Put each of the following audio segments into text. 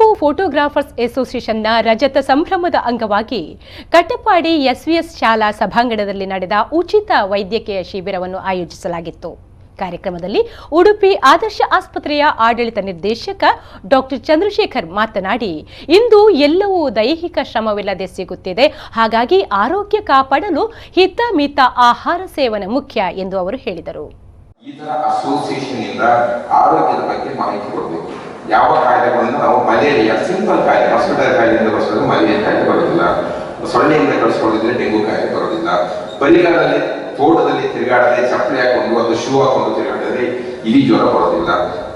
Kapu photographers ಅಸೋಸಿಯೇಷನ್ನ ರಜತ ಸಂಭ್ರಮದ ಅಂಗವಾಗಿ ಕಟ್ಟಪಾಡಿ ಎಸ್ವಿಎಸ್ ಶಾಲಾ ಸಭಾಂಗಣದಲ್ಲಿ ನಡೆದ ಉಚಿತ ವೈದ್ಯಕೀಯ ಶಿಬಿರವನ್ನು ಆಯೋಜಿಸಲಾಗಿತ್ತು. ಕಾರ್ಯಕ್ರಮದಲ್ಲಿ ಉಡುಪಿ ಆದರ್ಶ ಆಸ್ಪತ್ರೆಯ ಆಡಳಿತ ನಿರ್ದೇಶಕ ಡಾಕ್ಟರ್ ಚಂದ್ರಶೇಖರ್ ಮಾತನಾಡಿ, ಇಂದು ಎಲ್ಲವೂ ದೈಹಿಕ ಶ್ರಮವಿಲ್ಲದೆ ಸಿಗುತ್ತಿದೆ. ಹಾಗಾಗಿ ಆರೋಗ್ಯ ಕಾಪಾಡಲು ಹಿತಮಿತ ಆಹಾರ ಸೇವನೆ ಮುಖ್ಯ ಎಂದು ಅವರು ಹೇಳಿದರು. ಈ ತರ ಅಸೋಸಿಯೇಷನ್ ಇಂದ ಆರೋಗ್ಯದ ಬಗ್ಗೆ ಮಾಹಿತಿ ಕೊಡಬೇಕು. ಯಾವ ಕಾಯಿಲೆಗಳನ್ನು ನಾವು ಮಲೇರಿಯಾ ಸಿಂಪಲ್ ಕಾಯಿಲೆ, ಹಾಸ್ಪಿಟಲ್ ಕಾಯಿಲೆಯಿಂದ ಕಳಿಸೋದು ಮಲೇರಿಯಾ ಕಾಯಿಲೆ ಬರೋದಿಲ್ಲ, ಸೊಳ್ಳೆಯಿಂದ ಕಳಿಸ್ಕೊಳ್ಳೋದಿದ್ರೆ ಡೆಂಗು ಕಾಯಿಲೆ ಬರೋದಿಲ್ಲ, ಬರಿಗಾಲದಲ್ಲಿ ತೋಟದಲ್ಲಿ ತಿರುಗಾಡದೆ ಚಪ್ಪಲಿ ಹಾಕೊಂಡು ಅದು ಶೂ ಹಾಕೊಂಡು ತಿರುಗಾಡಿದ್ರೆ ಇಲಿ ಜ್ವರ ಬರೋದಿಲ್ಲ,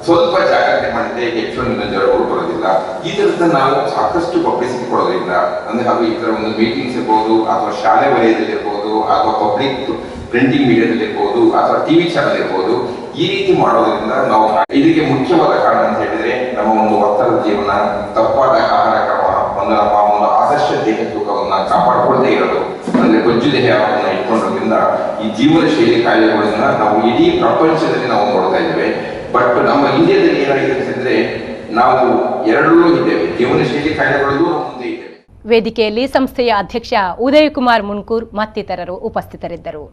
ಸ್ವಲ್ಪ ಜಾಗ್ರತೆ ಮಾಡಿದ್ರೆ H1N1 ಜ್ವರಗಳು ಬರೋದಿಲ್ಲ. ಈ ತರದ ನಾವು ಸಾಕಷ್ಟು ಪಬ್ಲಿಸಿಟಿ ಕೊಡೋದ್ರಿಂದ ಅಂದ್ರೆ ಹಾಗೂ ಈ ತರ ಒಂದು ಮೀಟಿಂಗ್ಸ್ ಇರ್ಬೋದು ಅಥವಾ ಶಾಲೆ ವಲಯದಲ್ಲಿ ಇರ್ಬೋದು ಅಥವಾ ಪಬ್ಲಿಕ್ ಪ್ರಿಂಟಿಂಗ್ ಮೀಡಿಯಾದಲ್ಲಿ ಇರ್ಬೋದು ಅಥವಾ ಟಿವಿ ಚಾನಲ್ ಇರ್ಬೋದು, ಈ ರೀತಿ ಮಾಡೋದ್ರಿಂದ ನಾವು ಇದಕ್ಕೆ ಮುಖ್ಯವಾದ ಕಾರಣ ಅಂತ ಹೇಳಿದ್ರೆ ನಮ್ಮ ಒಂದು ಒತ್ತಡದ ಜೀವನ, ತಪ್ಪಾದ ಆಹಾರ ಕ್ರಮ, ನಮ್ಮ ಒಂದು ಆದರ್ಶ ದೇಹ ತೂಕವನ್ನ ಕಾಪಾಡಿಕೊಳ್ಳದೆ ಇರೋದು, ಅಂದ್ರೆ ಬೊಜ್ಜು ದೇಹವನ್ನು ಇಟ್ಕೊಂಡ್ರಿಂದ ಈ ಜೀವನ ಶೈಲಿ ಕಾಯಿಲೆಗಳನ್ನ ನಾವು ಇಡೀ ಪ್ರಪಂಚದಲ್ಲಿ ನಾವು ನೋಡ್ತಾ ಇದ್ದೇವೆ. ಬಟ್ ನಮ್ಮ ಇಂಡಿಯಾದಲ್ಲಿ ಏನಾಗಿದೆ ಅಂತಂದ್ರೆ ನಾವು ಎರಡರಲ್ಲೂ ಇದ್ದೇವೆ, ಜೀವನ ಶೈಲಿ ಕಾಯಿಲೆಗಳಲ್ಲೂ ಮುಂದೆ ಇದ್ದೇವೆ. ವೇದಿಕೆಯಲ್ಲಿ ಸಂಸ್ಥೆಯ ಅಧ್ಯಕ್ಷ ಉದಯಕುಮಾರ್ ಮುನ್ಕೂರ್ ಮತ್ತಿತರರು ಉಪಸ್ಥಿತರಿದ್ದರು.